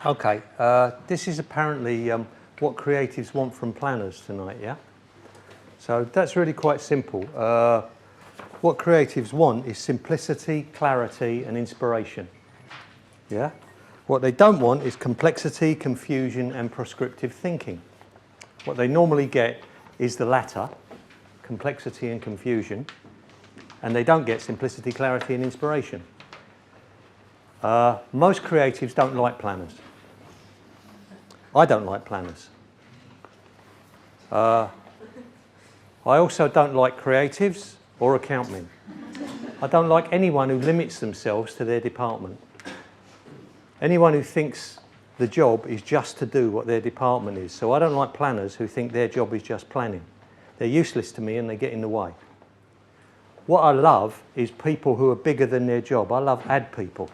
Okay, this is apparently what creatives want from planners tonight, yeah? So that's really quite simple. What creatives want is simplicity, clarity and inspiration, yeah? What they don't want is complexity, confusion and prescriptive thinking. What they normally get is the latter, complexity and confusion, and they don't get simplicity, clarity and inspiration. Most creatives don't like planners. I don't like planners. I also don't like creatives or accountmen. I don't like anyone who limits themselves to their department. Anyone who thinks the job is just to do what their department is. So I don't like planners who think their job is just planning. They're useless to me and they get in the way. What I love is people who are bigger than their job. I love ad people.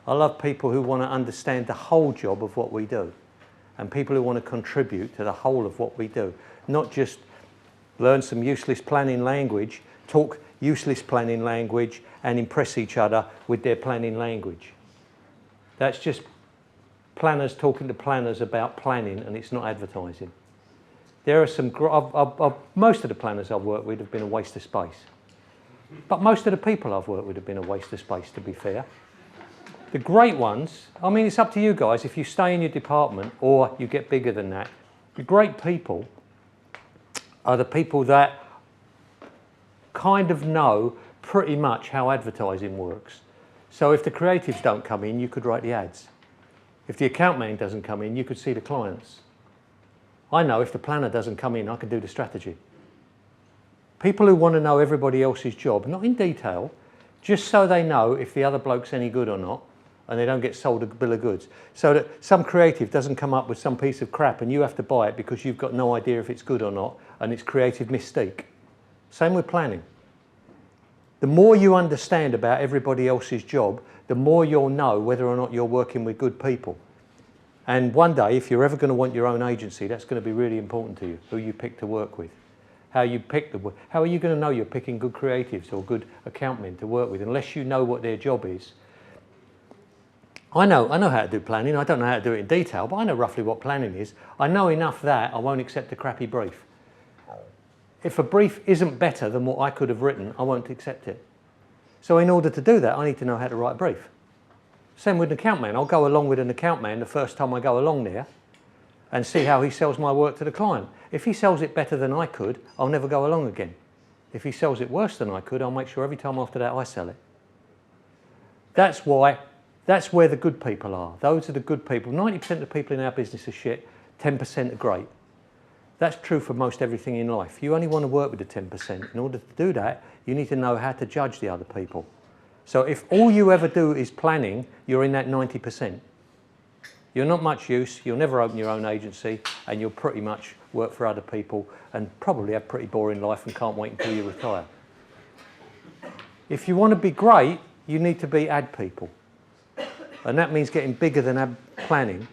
I love people who want to understand the whole job of what we do and people who want to contribute to the whole of what we do. Not just learn some useless planning language, talk useless planning language and impress each other with their planning language. That's just planners talking to planners about planning and it's not advertising. There are some, most of the planners I've worked with have been a waste of space. But most of the people I've worked with have been a waste of space, to be fair. The great ones, I mean, it's up to you guys if you stay in your department or you get bigger than that. The great people are the people that kind of know pretty much how advertising works. So if the creatives don't come in, you could write the ads. If the account man doesn't come in, you could see the clients. I know if the planner doesn't come in, I can do the strategy. People who want to know everybody else's job, not in detail, just so they know if the other bloke's any good or not, and they don't get sold a bill of goods. So that some creative doesn't come up with some piece of crap and you have to buy it because you've got no idea if it's good or not, and it's creative mystique. Same with planning. The more you understand about everybody else's job, the more you'll know whether or not you're working with good people. And one day, if you're ever going to want your own agency, that's going to be really important to you, who you pick to work with. How are you going to know you're picking good creatives or good accountmen to work with unless you know what their job is? I know how to do planning. I don't know how to do it in detail, but I know roughly what planning is. I know enough that I won't accept a crappy brief. If a brief isn't better than what I could have written, I won't accept it. So in order to do that, I need to know how to write a brief. Same with an account man. I'll go along with an account man the first time I go along there and see how he sells my work to the client. If he sells it better than I could, I'll never go along again. If he sells it worse than I could, I'll make sure every time after that I sell it. That's where the good people are. Those are the good people. 90% of the people in our business are shit, 10% are great. That's true for most everything in life. You only want to work with the 10%. In order to do that, you need to know how to judge the other people. So if all you ever do is planning, you're in that 90%. You're not much use, you'll never open your own agency, and you'll pretty much work for other people and probably have a pretty boring life and can't wait until you retire. If you want to be great, you need to be ad people. And that means getting bigger than ad planning,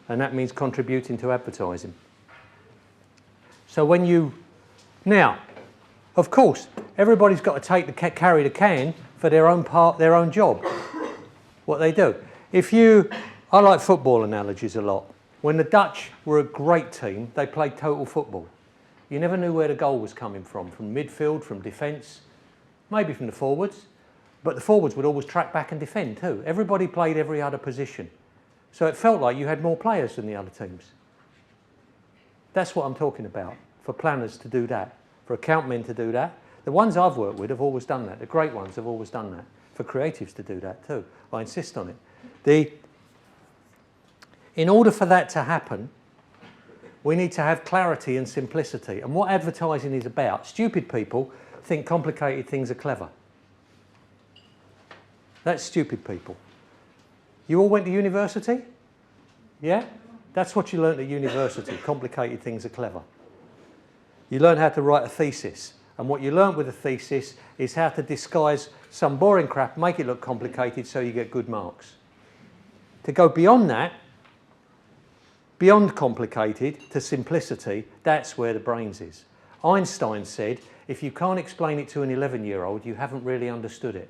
and that means contributing to advertising. So when you, now, of course, everybody's got to carry the can for their own part, their own job, what they do. I like football analogies a lot. When the Dutch were a great team, they played total football. You never knew where the goal was coming from midfield, from defence, maybe from the forwards, but the forwards would always track back and defend too. Everybody played every other position. So it felt like you had more players than the other teams. That's what I'm talking about, for planners to do that, for accountmen to do that. The ones I've worked with have always done that. The great ones have always done that. For creatives to do that too. I insist on it. In order for that to happen, we need to have clarity and simplicity. And what advertising is about, stupid people think complicated things are clever. That's stupid people. You all went to university? Yeah? That's what you learned at university. Complicated things are clever. You learn how to write a thesis. And what you learn with a thesis is how to disguise some boring crap, make it look complicated so you get good marks. To go beyond that, beyond complicated to simplicity, that's where the brains is. Einstein said, if you can't explain it to an 11-year-old, you haven't really understood it.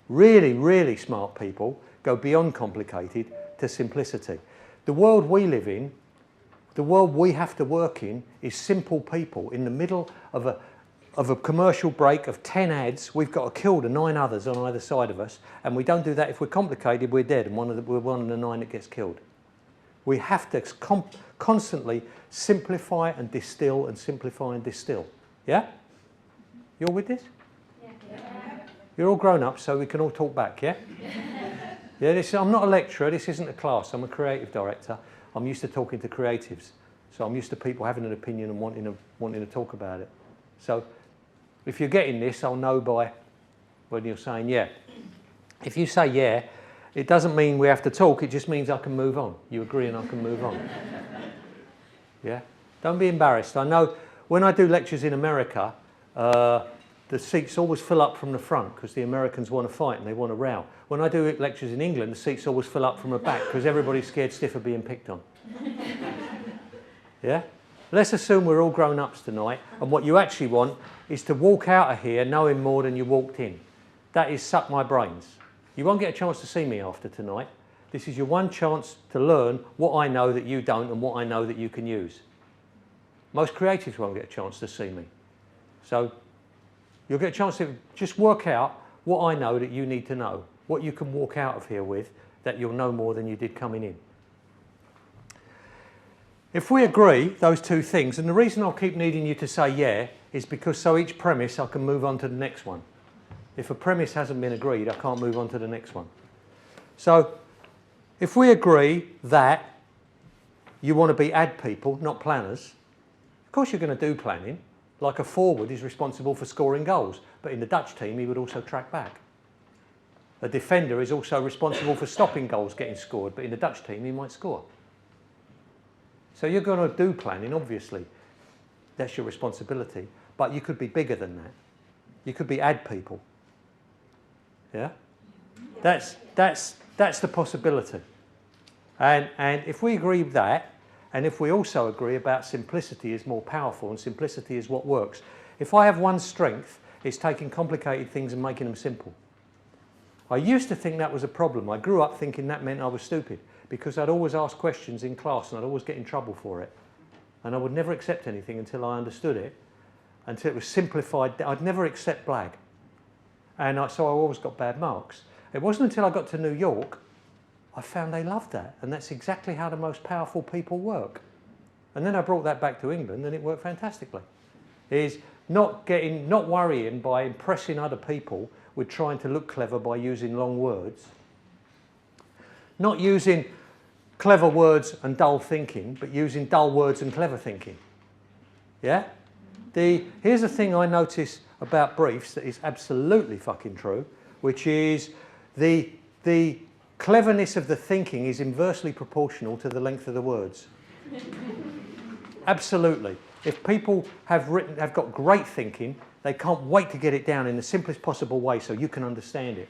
Really, really smart people go beyond complicated to simplicity. The world we live in, the world we have to work in, is simple people in the middle of a commercial break of 10 ads. We've got to kill the 9 others on either side of us, and we don't do that. If we're complicated, we're dead, and we're one of the 9 that gets killed. We have to constantly simplify and distill and simplify and distill. Yeah? You're with this? Yeah. You're all grown up, so we can all talk back, yeah? Yeah, I'm not a lecturer, this isn't a class, I'm a creative director. I'm used to talking to creatives, so I'm used to people having an opinion and wanting to talk about it. So if you're getting this, I'll know by when you're saying yeah. If you say yeah, it doesn't mean we have to talk, it just means I can move on. You agree and I can move on. Yeah? Don't be embarrassed. I know when I do lectures in America, the seats always fill up from the front because the Americans want to fight and they want to row. When I do lectures in England, the seats always fill up from the back because everybody's scared stiff of being picked on. Yeah? Let's assume we're all grown-ups tonight, and what you actually want is to walk out of here knowing more than you walked in. That is suck my brains. You won't get a chance to see me after tonight. This is your one chance to learn what I know that you don't and what I know that you can use. Most creatives won't get a chance to see me. So you'll get a chance to just work out what I know that you need to know, what you can walk out of here with that you'll know more than you did coming in. If we agree, those two things, and the reason I'll keep needing you to say yeah is because so each premise I can move on to the next one. If a premise hasn't been agreed, I can't move on to the next one. So if we agree that you want to be ad people, not planners, of course you're going to do planning. Like a forward is responsible for scoring goals, but in the Dutch team he would also track back. A defender is also responsible for stopping goals getting scored, but in the Dutch team he might score. So you're going to do planning, obviously. That's your responsibility. But you could be bigger than that. You could be ad people. Yeah? That's the possibility. And if we agree with that, and if we also agree about simplicity is more powerful and simplicity is what works. If I have one strength, it's taking complicated things and making them simple. I used to think that was a problem. I grew up thinking that meant I was stupid because I'd always ask questions in class and I'd always get in trouble for it. And I would never accept anything until I understood it, until it was simplified. I'd never accept blag. And so I always got bad marks. It wasn't until I got to New York I found they loved that, and that's exactly how the most powerful people work. And then I brought that back to England, and it worked fantastically. Is not worrying by impressing other people with trying to look clever by using long words. Not using clever words and dull thinking, but using dull words and clever thinking. Yeah? Here's the thing I notice about briefs that is absolutely fucking true, which is the cleverness of the thinking is inversely proportional to the length of the words. Absolutely. If people have got great thinking, they can't wait to get it down in the simplest possible way so you can understand it.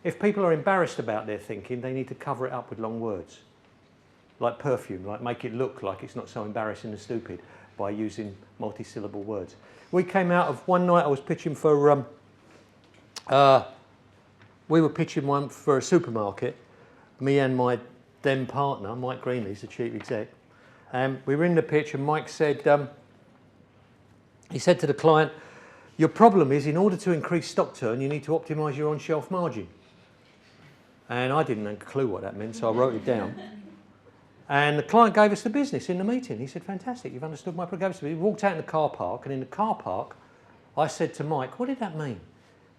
If people are embarrassed about their thinking, they need to cover it up with long words. Like perfume, like make it look like it's not so embarrassing and stupid by using multi-syllable words. We came out of one night, I was pitching for, we were pitching one for a supermarket, me and my then partner, Mike Greenlee's the chief exec. We were in the pitch and Mike said, he said to the client, your problem is in order to increase stock turn, you need to optimise your on-shelf margin. And I didn't have a clue what that meant, so I wrote it down. And the client gave us the business in the meeting. He said, fantastic, you've understood my program. We walked out in the car park, and in the car park, I said to Mike, what did that mean?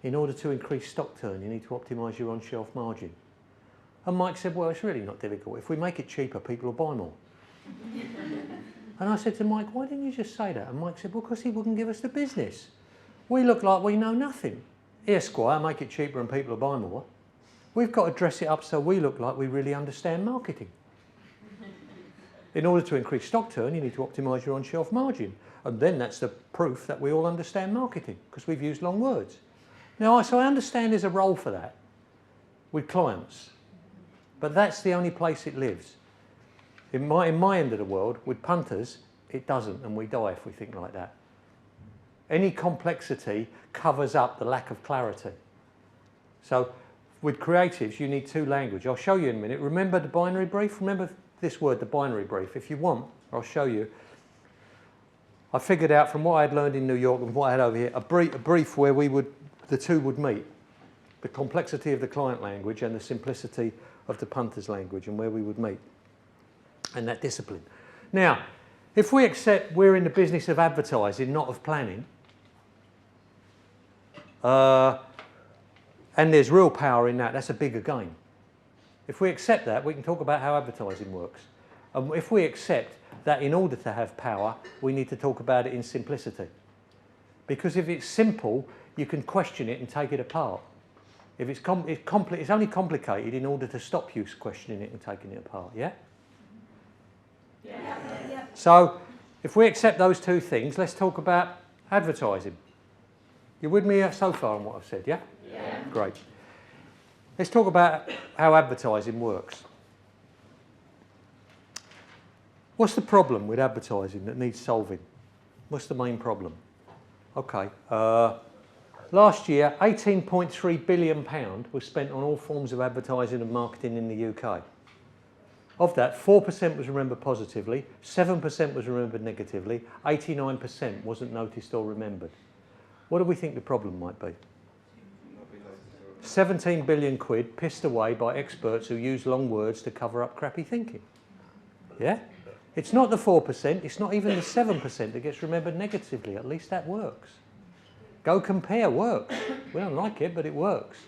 In order to increase stock turn, you need to optimise your on-shelf margin. And Mike said, well, it's really not difficult. If we make it cheaper, people will buy more. And I said to Mike, why didn't you just say that? And Mike said, well, because he wouldn't give us the business. We look like we know nothing. Here, Squire, make it cheaper and people will buy more. We've got to dress it up so we look like we really understand marketing. In order to increase stock turn, you need to optimise your on-shelf margin. And then that's the proof that we all understand marketing, because we've used long words. Now, so I understand there's a role for that with clients, but that's the only place it lives. In my end of the world, with punters, it doesn't, and we die if we think like that. Any complexity covers up the lack of clarity. So with creatives, you need two language. I'll show you in a minute. Remember the binary brief? Remember this word, the binary brief. If you want, I'll show you. I figured out from what I had learned in New York and what I had over here, a brief where the two would meet. The complexity of the client language and the simplicity of the punter's language, and where we would meet. And that discipline. Now, if we accept we're in the business of advertising, not of planning, and there's real power in that, that's a bigger game. If we accept that, we can talk about how advertising works. And if we accept that in order to have power, we need to talk about it in simplicity. Because if it's simple, you can question it and take it apart. If it's only complicated in order to stop you questioning it and taking it apart, yeah? Yeah. So, if we accept those two things, let's talk about advertising. You with me so far on what I've said, yeah? Yeah. Great. Let's talk about how advertising works. What's the problem with advertising that needs solving? What's the main problem? Okay. Last year, £18.3 billion was spent on all forms of advertising and marketing in the UK. Of that, 4% was remembered positively, 7% was remembered negatively, 89% wasn't noticed or remembered. What do we think the problem might be? 17 billion quid pissed away by experts who use long words to cover up crappy thinking. Yeah? It's not the 4%, it's not even the 7% that gets remembered negatively. At least that works. Go Compare works. We don't like it, but it works.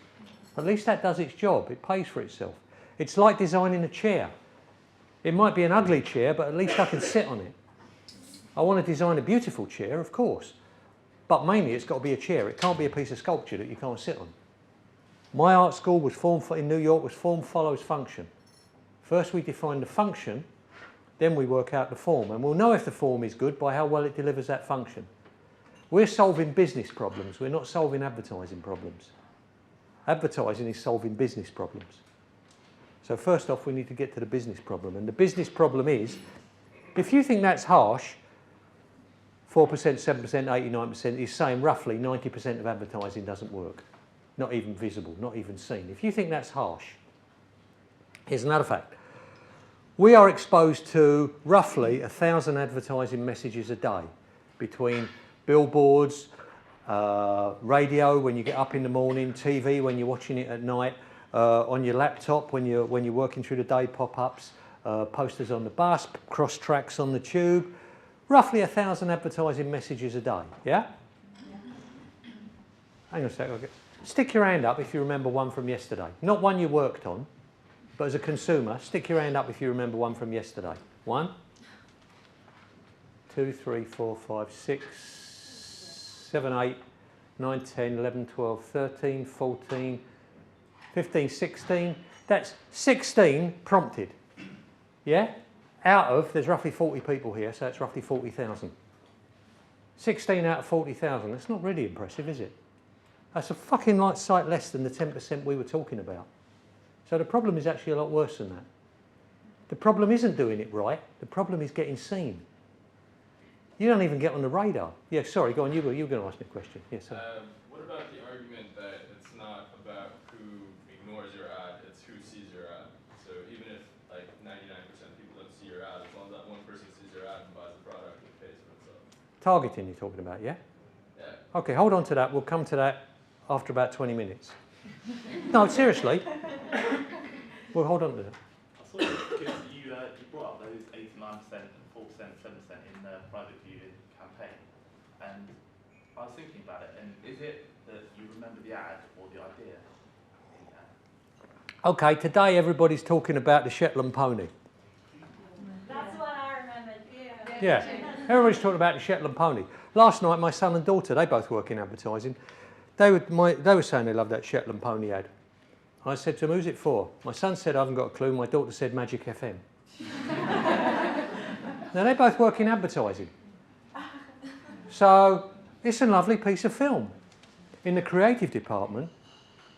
At least that does its job. It pays for itself. It's like designing a chair. It might be an ugly chair, but at least I can sit on it. I want to design a beautiful chair, of course. But mainly it's got to be a chair. It can't be a piece of sculpture that you can't sit on. My art school was in New York was form follows function. First we define the function, then we work out the form. And we'll know if the form is good by how well it delivers that function. We're solving business problems. We're not solving advertising problems. Advertising is solving business problems. So first off, we need to get to the business problem. And the business problem is, if you think that's harsh, 4%, 7%, 89% is saying roughly 90% of advertising doesn't work. Not even visible, not even seen. If you think that's harsh, here's another fact. We are exposed to roughly 1,000 advertising messages a day between billboards, radio when you get up in the morning, TV when you're watching it at night, on your laptop when you're working through the day, pop-ups, posters on the bus, cross tracks on the tube. Roughly 1,000 advertising messages a day, yeah? Hang on a sec. Okay. Stick your hand up if you remember one from yesterday. Not one you worked on, but as a consumer, stick your hand up if you remember one from yesterday. 1, 2, 3, 4, 5, 6, 7, 8, 9, 10, 11, 12, 13, 14, 15, 16. That's 16 prompted. Yeah? Out of, there's roughly 40 people here, so it's roughly 40,000. 16 out of 40,000. That's not really impressive, is it? That's a fucking light sight less than the 10% we were talking about. So the problem is actually a lot worse than that. The problem isn't doing it right. The problem is getting seen. You don't even get on the radar. Yeah, sorry, go on. You were going to ask me a question. Yes, sir. What about the argument that it's not about who ignores your ad, it's who sees your ad? So even if like 99% of people don't see your ad, as long as that one person sees your ad and buys the product, it pays for itself. Targeting you're talking about, yeah? Yeah. Okay, hold on to that. We'll come to that after about 20 minutes. No, seriously. We'll hold on to that. I saw because you brought up those 89%, 4%, 7% in the private viewing campaign, and I was thinking about it, and is it that you remember the ad or the idea? Okay, today everybody's talking about the Shetland pony. That's what I remembered. Yeah, everybody's talking about the Shetland pony. Last night, my son and daughter, they both work in advertising, they were saying they loved that Shetland pony ad. I said to them, who's it for? My son said, I haven't got a clue. My daughter said, Magic FM. Now, they both work in advertising. So, it's a lovely piece of film. In the creative department,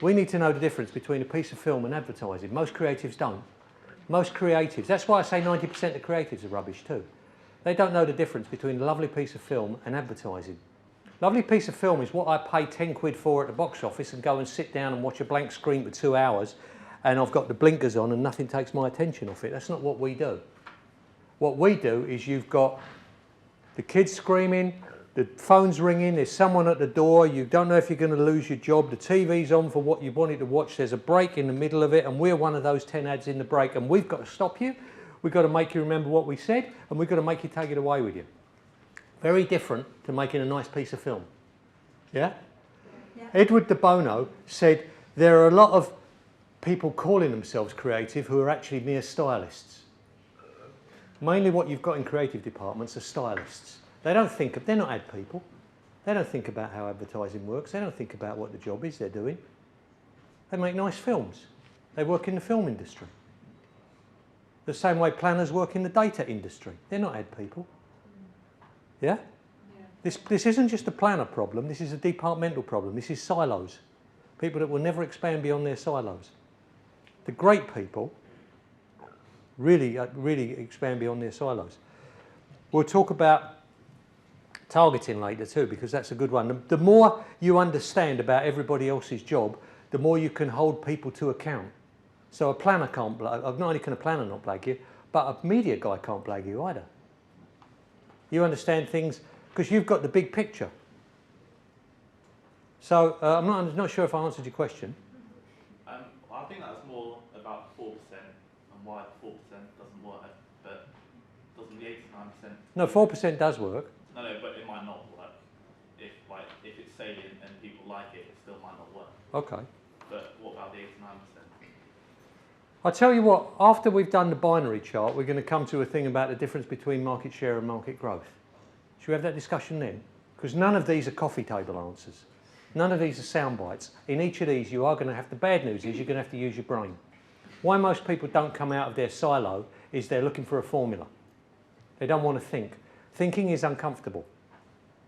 we need to know the difference between a piece of film and advertising. Most creatives don't. Most creatives, that's why I say 90% of creatives are rubbish too. They don't know the difference between a lovely piece of film and advertising. Lovely piece of film is what I pay 10 quid for at the box office and go and sit down and watch a blank screen for 2 hours and I've got the blinkers on and nothing takes my attention off it. That's not what we do. What we do is you've got the kids screaming, the phone's ringing, there's someone at the door, you don't know if you're going to lose your job, the TV's on for what you wanted to watch, there's a break in the middle of it and we're one of those 10 ads in the break and we've got to stop you, we've got to make you remember what we said and we've got to make you take it away with you. Very different to making a nice piece of film. Yeah? Yeah. Edward de Bono said there are a lot of people calling themselves creative who are actually mere stylists. Mainly what you've got in creative departments are stylists. They don't think, they're not ad people. They don't think about how advertising works. They don't think about what the job is they're doing. They make nice films. They work in the film industry. The same way planners work in the data industry. They're not ad people. Yeah? This isn't just a planner problem, this is a departmental problem, this is silos. People that will never expand beyond their silos. The great people really expand beyond their silos. We'll talk about targeting later too, because that's a good one. The more you understand about everybody else's job, the more you can hold people to account. So a planner can't blag, not only can a planner not blag you, but a media guy can't blag you either. You understand things because you've got the big picture. So I'm not sure if I answered your question. I think that's more about 4% and why 4% doesn't work, but doesn't the 89%? No, 4% does work. No, but it might not work. If it's salient and people like it, it still might not work. Okay. But what about the 89%? I'll tell you what, after we've done the binary chart, we're going to come to a thing about the difference between market share and market growth. Should we have that discussion then? Because none of these are coffee table answers. None of these are sound bites. In each of these, you are going to have, the bad news is you're going to have to use your brain. Why most people don't come out of their silo is they're looking for a formula. They don't want to think. Thinking is uncomfortable.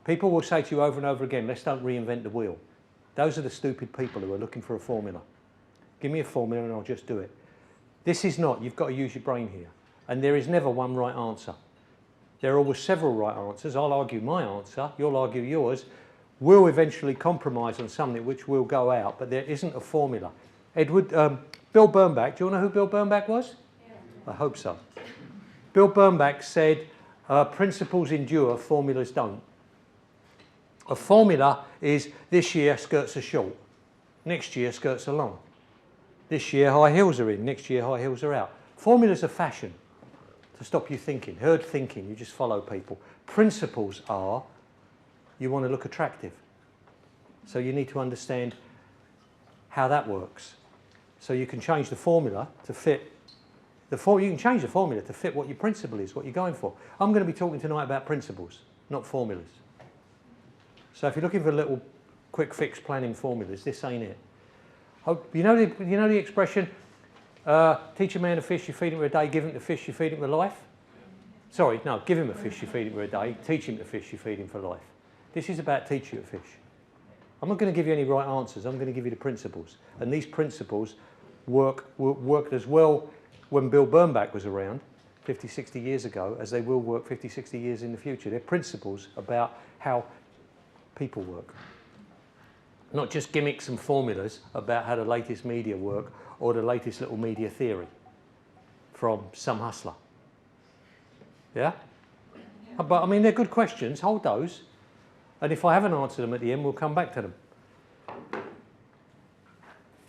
People will say to you over and over again, let's don't reinvent the wheel. Those are the stupid people who are looking for a formula. Give me a formula and I'll just do it. This is not, you've got to use your brain here. And there is never one right answer. There are always several right answers. I'll argue my answer, you'll argue yours. We'll eventually compromise on something which will go out, but there isn't a formula. Bill Bernbach, do you know who Bill Bernbach was? Yeah. I hope so. Bill Bernbach said, principles endure, formulas don't. A formula is this year skirts are short, next year skirts are long. This year high heels are in, next year high heels are out. Formulas are fashion to stop you thinking, herd thinking, you just follow people. Principles are, you want to look attractive. So you need to understand how that works. So you can change the formula to fit, you can change the formula to fit what your principle is, what you're going for. I'm going to be talking tonight about principles, not formulas. So if you're looking for little quick fix planning formulas, this ain't it. You know the expression, teach a man a fish, you feed him for a day, give him the fish, you feed him for life? Sorry, no, give him a fish, you feed him for a day, teach him the fish, you feed him for life. This is about teach you a fish. I'm not going to give you any right answers, I'm going to give you the principles. And these principles worked as well when Bill Bernbach was around 50, 60 years ago as they will work 50, 60 years in the future. They're principles about how people work. Not just gimmicks and formulas about how the latest media work or the latest little media theory from some hustler. Yeah? But I mean, they're good questions, hold those. And if I haven't answered them at the end, we'll come back to them.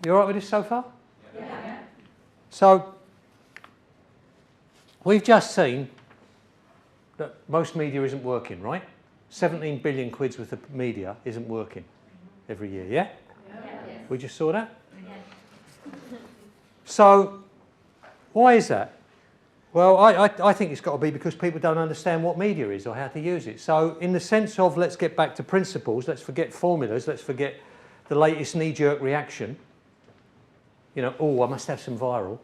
You all right with this so far? Yeah. So, we've just seen that most media isn't working, right? 17 billion quid's worth of media isn't working every year, yeah? Yes. We just saw that? Yes. So, why is that? Well, I think it's got to be because people don't understand what media is or how to use it. So, in the sense of let's get back to principles, let's forget formulas, let's forget the latest knee-jerk reaction. You know, oh, I must have some viral.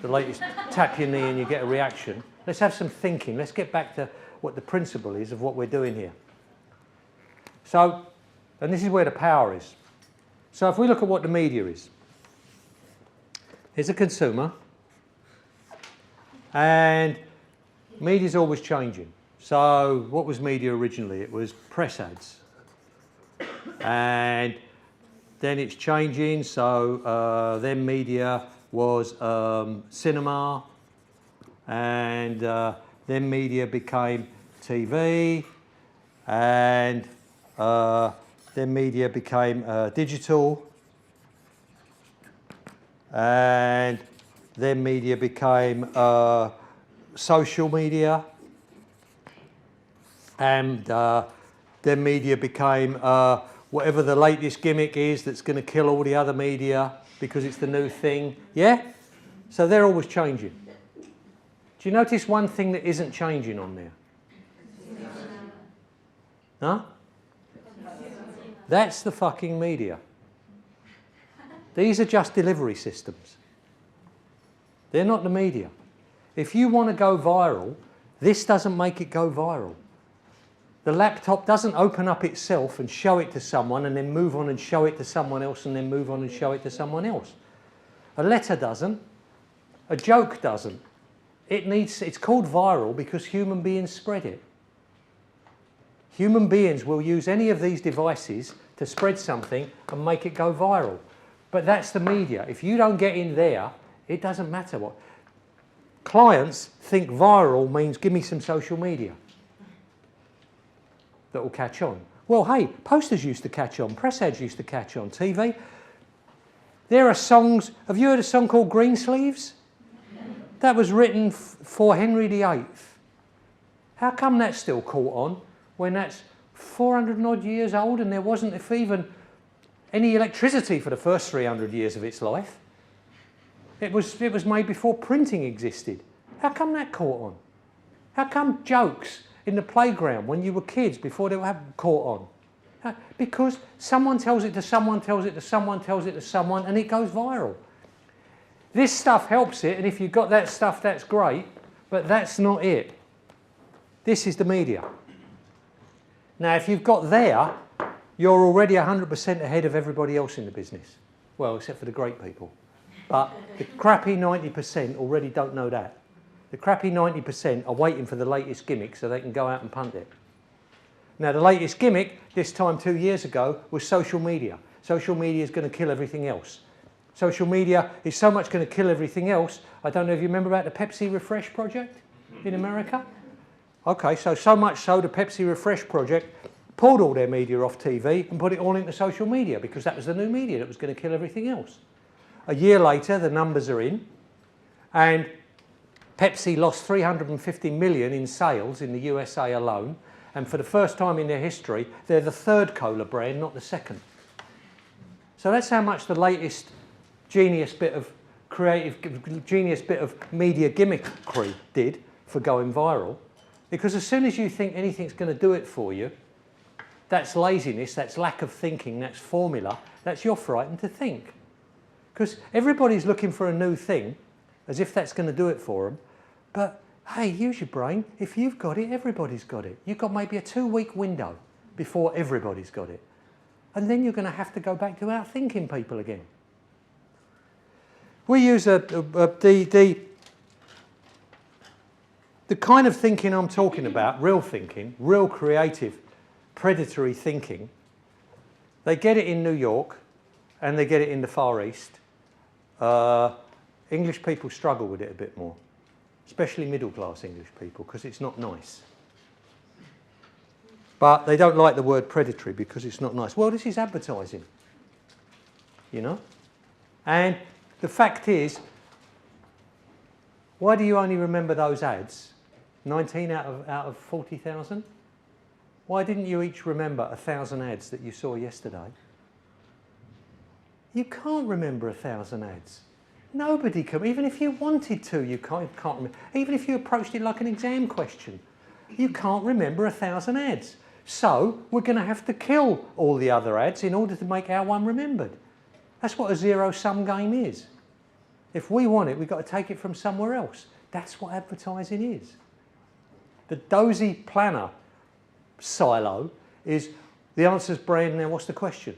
The latest tap your knee and you get a reaction. Let's have some thinking. Let's get back to what the principle is of what we're doing here. So, and this is where the power is. So if we look at what the media is, here's a consumer, and media's always changing. So what was media originally? It was press ads. And then it's changing, so then media was cinema, and then media became TV, and then media became digital, and then media became social media, and then media became whatever the latest gimmick is that's going to kill all the other media because it's the new thing. Yeah? So they're always changing. Do you notice one thing that isn't changing on there? Huh? That's the fucking media. These are just delivery systems. They're not the media. If you want to go viral, this doesn't make it go viral. The laptop doesn't open up itself and show it to someone and then move on and show it to someone else and then move on and show it to someone else. A letter doesn't. A joke doesn't. It's called viral because human beings spread it. Human beings will use any of these devices to spread something and make it go viral. But that's the media. If you don't get in there, it doesn't matter what. Clients think viral means give me some social media that will catch on. Well, hey, posters used to catch on, press ads used to catch on, TV. There are songs, have you heard a song called Greensleeves? That was written for Henry VIII. How come that's still caught on when that's 400 and odd years old and there wasn't even any electricity for the first 300 years of its life? It was made before printing existed. How come that caught on? How come jokes in the playground when you were kids before they were caught on? Because someone tells it to someone, tells it to someone, tells it to someone, and it goes viral. This stuff helps it, and if you've got that stuff, that's great, but that's not it. This is the media. Now, if you've got there, you're already 100% ahead of everybody else in the business. Well, except for the great people. But the crappy 90% already don't know that. The crappy 90% are waiting for the latest gimmick so they can go out and punt it. Now, the latest gimmick, this time 2 years ago, was social media. Social media is going to kill everything else. Social media is so much going to kill everything else. I don't know if you remember about the Pepsi Refresh project in America. Okay, so much so the Pepsi Refresh project pulled all their media off TV and put it all into social media because that was the new media that was going to kill everything else. A year later, the numbers are in, and Pepsi lost 350 million in sales in the USA alone, and for the first time in their history, they're the third cola brand, not the second. So that's how much the latest genius bit of media gimmickry did for going viral. Because as soon as you think anything's going to do it for you, that's laziness, that's lack of thinking, that's formula, that's you're frightened to think. Because everybody's looking for a new thing, as if that's going to do it for them. But hey, use your brain. If you've got it, everybody's got it. You've got maybe a 2-week window before everybody's got it. And then you're going to have to go back to out-thinking people again. We use the kind of thinking I'm talking about, real thinking, real creative, predatory thinking. They get it in New York and they get it in the Far East. English people struggle with it a bit more, especially middle-class English people, because it's not nice. But they don't like the word predatory because it's not nice. Well, this is advertising, you know? And the fact is, why do you only remember those ads? 19 out of 40,000? Why didn't you each remember 1,000 ads that you saw yesterday? You can't remember 1,000 ads. Nobody can. Even if you wanted to, you can't remember. Even if you approached it like an exam question, you can't remember 1,000 ads. So we're going to have to kill all the other ads in order to make our one remembered. That's what a zero-sum game is. If we want it, we've got to take it from somewhere else. That's what advertising is. The dozy planner silo is the answer's brand, now what's the question?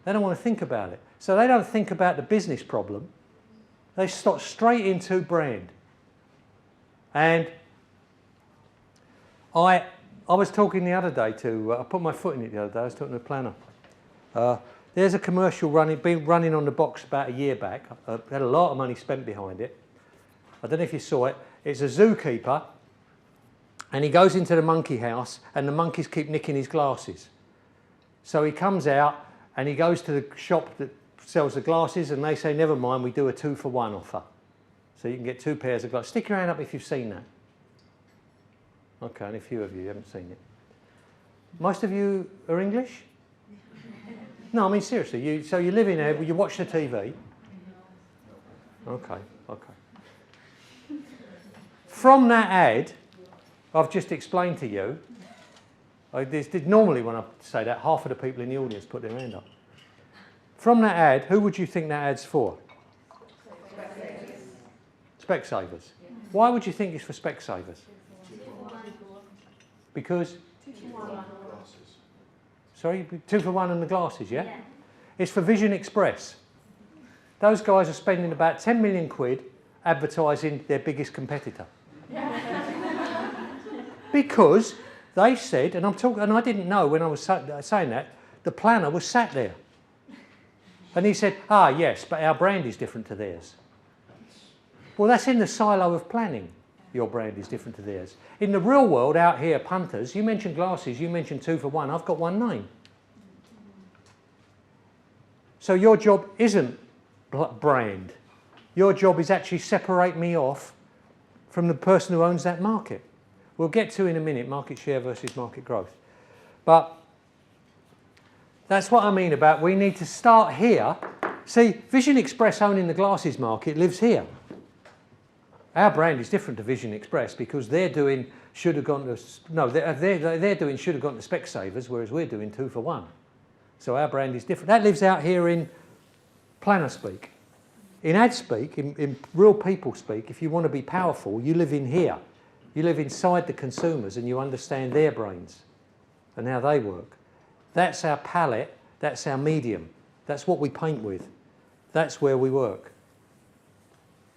They don't want to think about it. So they don't think about the business problem. They start straight into brand. And I was talking the other day to, I put my foot in it the other day, I was talking to a planner. There's a commercial been running on the box about a year back. Had a lot of money spent behind it. I don't know if you saw it. It's a zookeeper, and he goes into the monkey house, and the monkeys keep nicking his glasses. So he comes out, and he goes to the shop that sells the glasses, and they say, never mind, we do a 2-for-1 offer. So you can get 2 pairs of glasses. Stick your hand up if you've seen that. Okay, and a few of you haven't seen it. Most of you are English? No, I mean seriously. So you live in there, you watch the TV? Okay. From that ad, I've just explained to you, normally when I say that, half of the people in the audience put their hand up. From that ad, who would you think that ad's for? Specsavers. Why would you think it's for Specsavers? Because? Sorry, 2-for-1 on the glasses, yeah? It's for Vision Express. Those guys are spending about 10 million quid advertising their biggest competitor. Because they said, and I didn't know when I was saying that, the planner was sat there. And he said, yes, but our brand is different to theirs. Well, that's in the silo of planning. Your brand is different to theirs. In the real world, out here, punters, you mentioned glasses, you mentioned 2-for-1, I've got one name. So your job isn't brand. Your job is actually separate me off from the person who owns that market. We'll get to in a minute, market share versus market growth. But that's what I mean about we need to start here. See, Vision Express owning the glasses market lives here. Our brand is different to Vision Express because they're doing should have gone to Specsavers, whereas we're doing 2-for-1. So our brand is different. That lives out here in planner speak. In ad speak, in real people speak, if you want to be powerful, you live in here. You live inside the consumers and you understand their brains and how they work. That's our palette, that's our medium. That's what we paint with. That's where we work.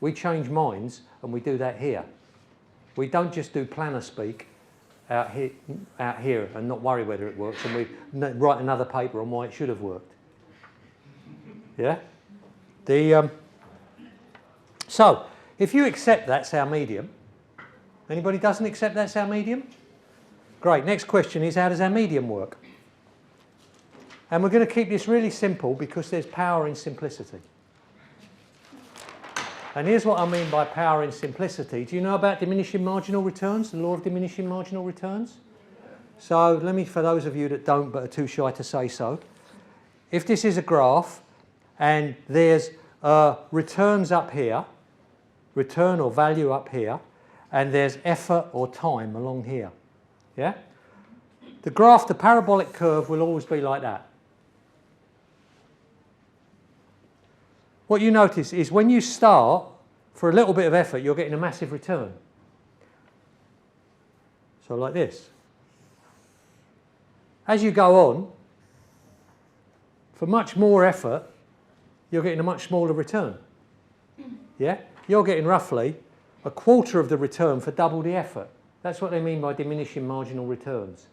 We change minds and we do that here. We don't just do planner speak out here and not worry whether it works, and we write another paper on why it should have worked. Yeah? So, if you accept that's our medium, anybody doesn't accept that's our medium? Great. Next question is, how does our medium work? And we're going to keep this really simple because there's power in simplicity. And here's what I mean by power in simplicity. Do you know about diminishing marginal returns, the law of diminishing marginal returns? So let me, for those of you that don't but are too shy to say so, if this is a graph and there's returns up here, return or value up here, and there's effort or time along here, yeah? The graph, the parabolic curve will always be like that. What you notice is when you start, for a little bit of effort, you're getting a massive return. So like this. As you go on, for much more effort, you're getting a much smaller return. Yeah? You're getting roughly a quarter of the return for double the effort. That's what they mean by diminishing marginal returns.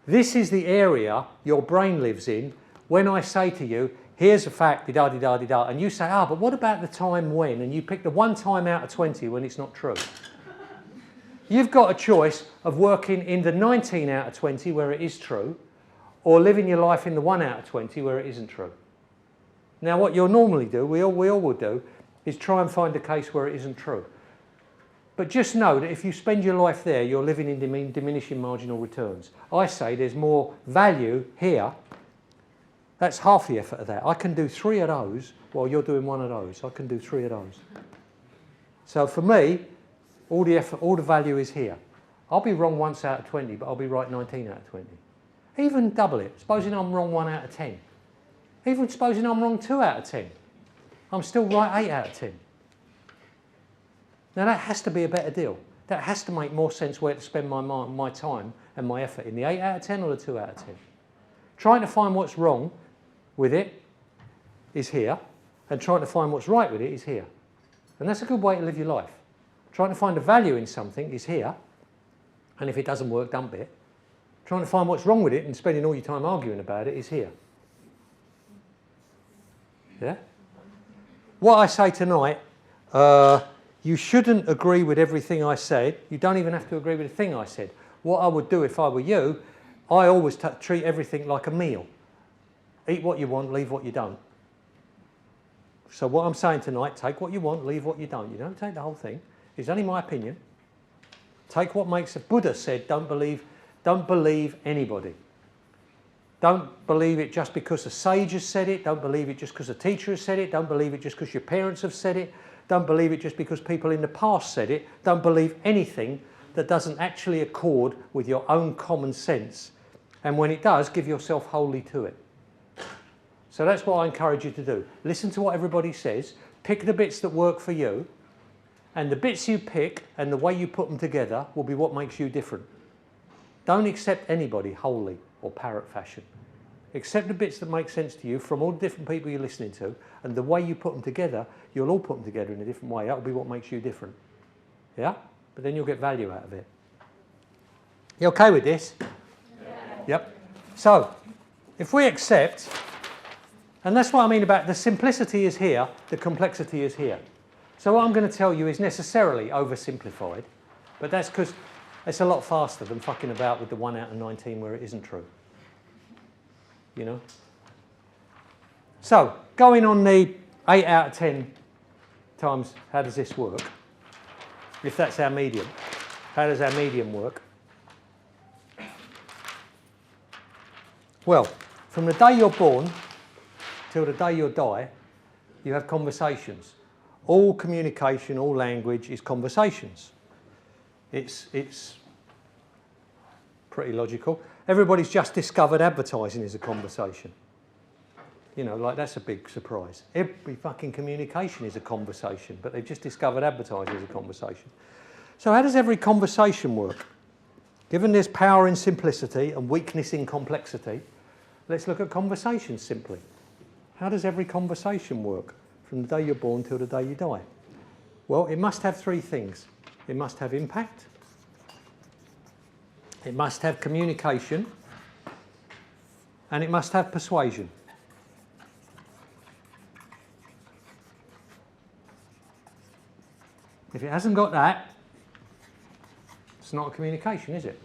This is the area your brain lives in when I say to you, here's a fact, da-da-da-da-da, and you say, but what about the time when? And you pick the 1 time out of 20 when it's not true. You've got a choice of working in the 19 out of 20 where it is true, or living your life in the 1 out of 20 where it isn't true. Now what you'll normally do, we all will do, is try and find a case where it isn't true. But just know that if you spend your life there, you're living in diminishing marginal returns. I say there's more value here. That's half the effort of that. I can do 3 of those while you're doing 1 of those. I can do 3 of those. So for me, all the effort, all the value is here. I'll be wrong once out of 20, but I'll be right 19 out of 20. Even double it. Supposing I'm wrong 1 out of 10. Even supposing I'm wrong 2 out of 10. I'm still right 8 out of 10. Now that has to be a better deal. That has to make more sense where to spend my time and my effort, in the 8 out of 10 or the 2 out of 10. Trying to find what's wrong with it is here, and trying to find what's right with it is here. And that's a good way to live your life. Trying to find the value in something is here, and if it doesn't work, dump it. Trying to find what's wrong with it and spending all your time arguing about it is here. Yeah? What I say tonight, you shouldn't agree with everything I said. You don't even have to agree with the thing I said. What I would do if I were you, I always treat everything like a meal. Eat what you want, leave what you don't. So what I'm saying tonight, take what you want, leave what you don't. You don't take the whole thing. It's only my opinion. Take what makes sense. Buddha said, don't believe anybody. Don't believe it just because a sage has said it. Don't believe it just because a teacher has said it. Don't believe it just because your parents have said it. Don't believe it just because people in the past said it. Don't believe anything that doesn't actually accord with your own common sense. And when it does, give yourself wholly to it. So that's what I encourage you to do. Listen to what everybody says. Pick the bits that work for you. And the bits you pick and the way you put them together will be what makes you different. Don't accept anybody wholly or parrot fashion. Accept the bits that make sense to you from all the different people you're listening to, and the way you put them together, you'll all put them together in a different way. That'll be what makes you different. Yeah? But then you'll get value out of it. You okay with this? Yeah. Yep. So, if we accept, and that's what I mean about the simplicity is here, the complexity is here. So what I'm going to tell you is necessarily oversimplified, but that's because it's a lot faster than fucking about with the 1 out of 19 where it isn't true. You know? So, going on the 8 out of 10 times, how does this work? If that's our medium, how does our medium work? Well, from the day you're born till the day you die, you have conversations. All communication, all language is conversations. It's pretty logical. Everybody's just discovered advertising is a conversation. You know, like that's a big surprise. Every fucking communication is a conversation, but they've just discovered advertising is a conversation. So how does every conversation work? Given there's power in simplicity and weakness in complexity, let's look at conversations simply. How does every conversation work from the day you're born till the day you die? Well, it must have three things. It must have impact. It must have communication. And it must have persuasion. If it hasn't got that, it's not a communication, is it?